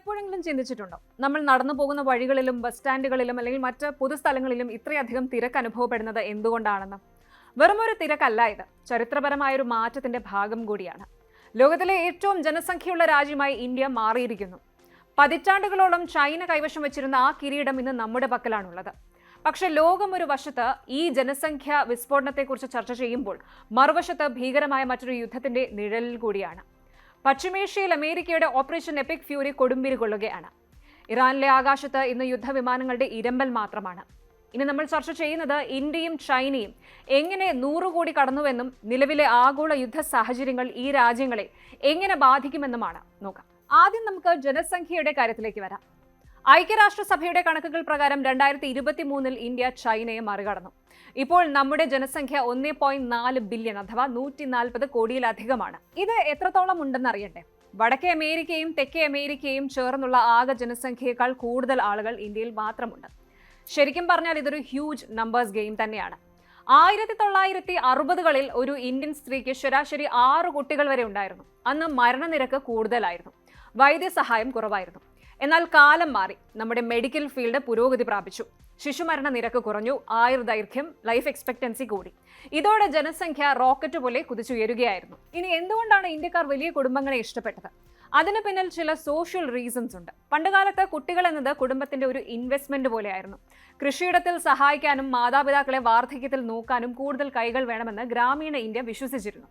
എപ്പോഴെങ്കിലും ചിന്തിച്ചിട്ടുണ്ടോ നമ്മൾ നടന്നു പോകുന്ന വഴികളിലും ബസ് സ്റ്റാൻഡുകളിലും അല്ലെങ്കിൽ മറ്റ് പൊതുസ്ഥലങ്ങളിലും ഇത്രയധികം തിരക്ക് അനുഭവപ്പെടുന്നത് എന്തുകൊണ്ടാണെന്ന്? വെറുമൊരു തിരക്കല്ല ഇത്, ചരിത്രപരമായൊരു മാറ്റത്തിന്റെ ഭാഗം കൂടിയാണ്. ലോകത്തിലെ ഏറ്റവും ജനസംഖ്യയുള്ള രാജ്യമായി ഇന്ത്യ മാറിയിരിക്കുന്നു. പതിറ്റാണ്ടുകളോളം ചൈന കൈവശം വെച്ചിരുന്ന ആ കിരീടം ഇന്ന് നമ്മുടെ പക്കലാണുള്ളത്. പക്ഷെ ലോകം ഒരു വശത്ത് ഈ ജനസംഖ്യ വിസ്ഫോടനത്തെക്കുറിച്ച് ചർച്ച ചെയ്യുമ്പോൾ മറുവശത്ത് ഭീകരമായ മറ്റൊരു യുദ്ധത്തിന്റെ നിഴലിൽ കൂടിയാണ്. പശ്ചിമേഷ്യയിൽ അമേരിക്കയുടെ ഓപ്പറേഷൻ എപ്പിക് ഫ്യൂരി കൊടുമ്പിരി കൊള്ളുകയാണ്. ഇറാനിലെ ആകാശത്ത് ഇന്ന് യുദ്ധവിമാനങ്ങളുടെ ഇരമ്പൽ മാത്രമാണ്. ഇനി നമ്മൾ ചർച്ച ചെയ്യുന്നത് ഇന്ത്യയും ചൈനയും എങ്ങനെ 100 കോടി കടന്നുവെന്നും നിലവിലെ ആഗോള യുദ്ധ സാഹചര്യങ്ങൾ ഈ രാജ്യങ്ങളെ എങ്ങനെ ബാധിക്കുമെന്നുമാണ് നോക്കാം. ആദ്യം നമുക്ക് ജനസംഖ്യയുടെ കാര്യത്തിലേക്ക് വരാം. ഐക്യരാഷ്ട്രസഭയുടെ കണക്കുകൾ പ്രകാരം 2023 ഇന്ത്യ ചൈനയെ മറികടന്നു. ഇപ്പോൾ നമ്മുടെ ജനസംഖ്യ 1.4 ബില്യൺ അഥവാ 140 കോടിയിലധികമാണ്. ഇത് എത്രത്തോളം ഉണ്ടെന്ന് അറിയട്ടെ. വടക്കേ അമേരിക്കയും തെക്കേ അമേരിക്കയും ചേർന്നുള്ള ആകെ ജനസംഖ്യയേക്കാൾ കൂടുതൽ ആളുകൾ ഇന്ത്യയിൽ മാത്രമുണ്ട്. ശരിക്കും പറഞ്ഞാൽ ഇതൊരു ഹ്യൂജ് നമ്പേഴ്സ് ഗെയിം തന്നെയാണ്. 1960കളിൽ ഒരു ഇന്ത്യൻ സ്ത്രീക്ക് ശരാശരി 6 കുട്ടികൾ വരെ ഉണ്ടായിരുന്നു. അന്ന് മരണനിരക്ക് കൂടുതലായിരുന്നു, വൈദ്യസഹായം കുറവായിരുന്നു. എന്നാൽ കാലം മാറി, നമ്മുടെ മെഡിക്കൽ ഫീൽഡ് പുരോഗതി പ്രാപിച്ചു, ശിശുമരണ നിരക്ക് കുറഞ്ഞു, ആയുർദൈർഘ്യം ലൈഫ് എക്സ്പെക്ടൻസി കൂടി. ഇതോടെ ജനസംഖ്യ റോക്കറ്റ് പോലെ കുതിച്ചുയരുകയായിരുന്നു. ഇനി എന്തുകൊണ്ടാണ് ഇന്ത്യക്കാർ വലിയ കുടുംബങ്ങളെ ഇഷ്ടപ്പെട്ടത്? അതിന് പിന്നിൽ ചില സോഷ്യൽ റീസൺസ് ഉണ്ട്. പണ്ടുകാലത്ത് കുട്ടികൾ എന്നത് കുടുംബത്തിന്റെ ഒരു ഇൻവെസ്റ്റ്മെന്റ് പോലെയായിരുന്നു. കൃഷിയിടത്തിൽ സഹായിക്കാനും മാതാപിതാക്കളെ വാർദ്ധക്യത്തിൽ നോക്കാനും കൂടുതൽ കൈകൾ വേണമെന്ന് ഗ്രാമീണ ഇന്ത്യ വിശ്വസിച്ചിരുന്നു.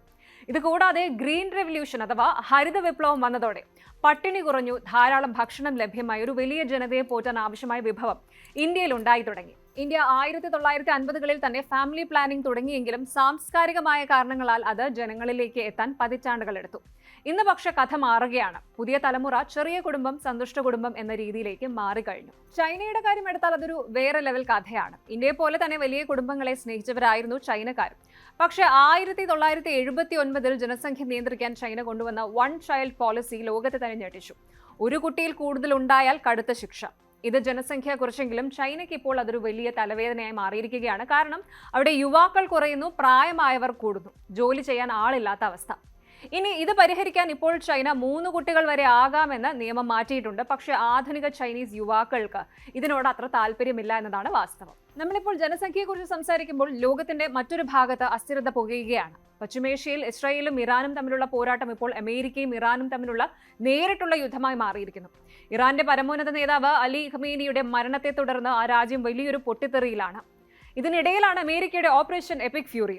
ഇത് കൂടാതെ ഗ്രീൻ റെവല്യൂഷൻ അഥവാ ഹരിത വിപ്ലവം വന്നതോടെ പട്ടിണി കുറഞ്ഞു, ധാരാളം ഭക്ഷണം ലഭ്യമായി, ഒരു വലിയ ജനതയെ പോറ്റാൻ ആവശ്യമായ വിഭവം ഇന്ത്യയിൽ ഉണ്ടായി തുടങ്ങി. ഇന്ത്യ 1950കളിൽ തന്നെ ഫാമിലി പ്ലാനിംഗ് തുടങ്ങിയെങ്കിലും സാംസ്കാരികമായ കാരണങ്ങളാൽ അത് ജനങ്ങളിലേക്ക് എത്താൻ പതിറ്റാണ്ടുകൾ എടുത്തു. ഇന്ന് പക്ഷെ കഥ മാറുകയാണ്. പുതിയ തലമുറ ചെറിയ കുടുംബം, സന്തുഷ്ട കുടുംബം എന്ന രീതിയിലേക്ക് മാറിക്കഴിഞ്ഞു. ചൈനയുടെ കാര്യം എടുത്താൽ അതൊരു വേറെ ലെവൽ കഥയാണ്. ഇന്ത്യയെ പോലെ തന്നെ വലിയ കുടുംബങ്ങളെ സ്നേഹിച്ചവരായിരുന്നു ചൈനക്കാരും. പക്ഷെ 1979 ജനസംഖ്യ നിയന്ത്രിക്കാൻ ചൈന കൊണ്ടുവന്ന 1 ചൈൽഡ് പോളിസി ലോകത്തെ തന്നെ ഞെട്ടിച്ചു. ഒരു കുട്ടിയിൽ കൂടുതൽ ഉണ്ടായാൽ കടുത്ത ശിക്ഷ. ഇത് ജനസംഖ്യ കുറച്ചെങ്കിലും ചൈനയ്ക്ക് ഇപ്പോൾ അതൊരു വലിയ തലവേദനയായി മാറിയിരിക്കുകയാണ്. കാരണം അവിടെ യുവാക്കൾ കുറയുന്നു, പ്രായമായവർ കൂടുന്നു, ജോലി ചെയ്യാൻ ആളില്ലാത്ത അവസ്ഥ. ഇനി ഇത് പരിഹരിക്കാൻ ഇപ്പോൾ ചൈന 3 കുട്ടികൾ വരെ ആകാമെന്ന് നിയമം മാറ്റിയിട്ടുണ്ട്. പക്ഷേ ആധുനിക ചൈനീസ് യുവാക്കൾക്ക് ഇതിനോട് അത്ര താല്പര്യമില്ല എന്നതാണ് വാസ്തവം. നമ്മളിപ്പോൾ ജനസംഖ്യയെക്കുറിച്ച് സംസാരിക്കുമ്പോൾ ലോകത്തിന്റെ മറ്റൊരു ഭാഗത്ത് അസ്ഥിരത പുകയുകയാണ്. പശ്ചിമേഷ്യയിൽ ഇസ്രായേലും ഇറാനും തമ്മിലുള്ള പോരാട്ടം ഇപ്പോൾ അമേരിക്കയും ഇറാനും തമ്മിലുള്ള നേരിട്ടുള്ള യുദ്ധമായി മാറിയിരിക്കുന്നു. ഇറാന്റെ പരമോന്നത നേതാവ് അലി ഖമേനിയുടെ മരണത്തെ തുടർന്ന് ആ രാജ്യം വലിയൊരു പൊട്ടിത്തെറിയിലാണ്. ഇതിനിടയിലാണ് അമേരിക്കയുടെ ഓപ്പറേഷൻ എപ്പിക് ഫ്യൂറി.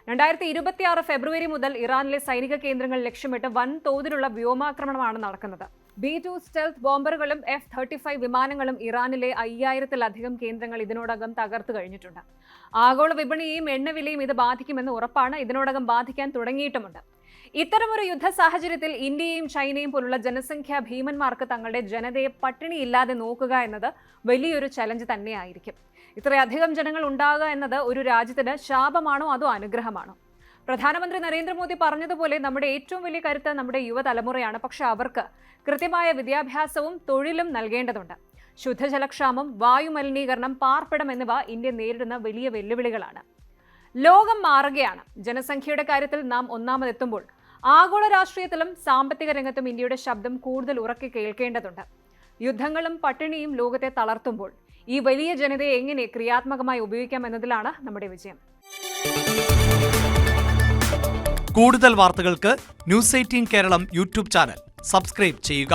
2026 ഫെബ്രുവരി മുതൽ ഇറാനിലെ സൈനിക കേന്ദ്രങ്ങൾ ലക്ഷ്യമിട്ട് വൻതോതിലുള്ള വ്യോമാക്രമണമാണ് നടക്കുന്നത്. B-2 സ്റ്റെൽത്ത് ബോംബറുകളും F-35 വിമാനങ്ങളും ഇറാനിലെ 5000-ലധികം കേന്ദ്രങ്ങൾ ഇതിനോടകം തകർത്തു കഴിഞ്ഞിട്ടുണ്ട്. ആഗോള വിപണിയെയും എണ്ണവിലയും ഇത് ബാധിക്കുമെന്ന് ഉറപ്പാണ്. ഇതിനോടകം ബാധിക്കാൻ തുടങ്ങിയിട്ടുമുണ്ട്. ഇത്തരമൊരു യുദ്ധ സാഹചര്യത്തിൽ ഇന്ത്യയും ചൈനയും പോലുള്ള ജനസംഖ്യാ ഭീമന്മാർക്ക് തങ്ങളുടെ ജനതയെ പട്ടിണിയില്ലാതെ നോക്കുക എന്നത് വലിയൊരു ചലഞ്ച് തന്നെയായിരിക്കും. ഇത്രയധികം ജനങ്ങൾ ഉണ്ടാകുക എന്നത് ഒരു രാജ്യത്തിന് ശാപമാണോ അതോ അനുഗ്രഹമാണോ? പ്രധാനമന്ത്രി നരേന്ദ്രമോദി പറഞ്ഞതുപോലെ നമ്മുടെ ഏറ്റവും വലിയ കരുത്ത് നമ്മുടെ യുവതലമുറയാണ്. പക്ഷെ അവർക്ക് കൃത്യമായ വിദ്യാഭ്യാസവും തൊഴിലും നൽകേണ്ടതുണ്ട്. ശുദ്ധജലക്ഷാമം, വായുമലിനീകരണം, പാർപ്പിടം എന്നിവ ഇന്ത്യ നേരിടുന്ന വലിയ വെല്ലുവിളികളാണ്. ലോകം മാറുകയാണ്. ജനസംഖ്യയുടെ കാര്യത്തിൽ നാം ഒന്നാമതെത്തുമ്പോൾ ആഗോള രാഷ്ട്രീയത്തിലും സാമ്പത്തിക രംഗത്തും ഇന്ത്യയുടെ ശബ്ദം കൂടുതൽ ഉറക്കെ കേൾക്കേണ്ടതുണ്ട്. യുദ്ധങ്ങളും പട്ടിണിയും ലോകത്തെ തളർത്തുമ്പോൾ ഈ വലിയ ജനതയെ എങ്ങനെ ക്രിയാത്മകമായി ഉപയോഗിക്കാം എന്നതിലാണ് നമ്മുടെ വിജയം. കൂടുതൽ വാർത്തകൾക്ക് news 18 Keralam YouTube channel subscribe ചെയ്യുക.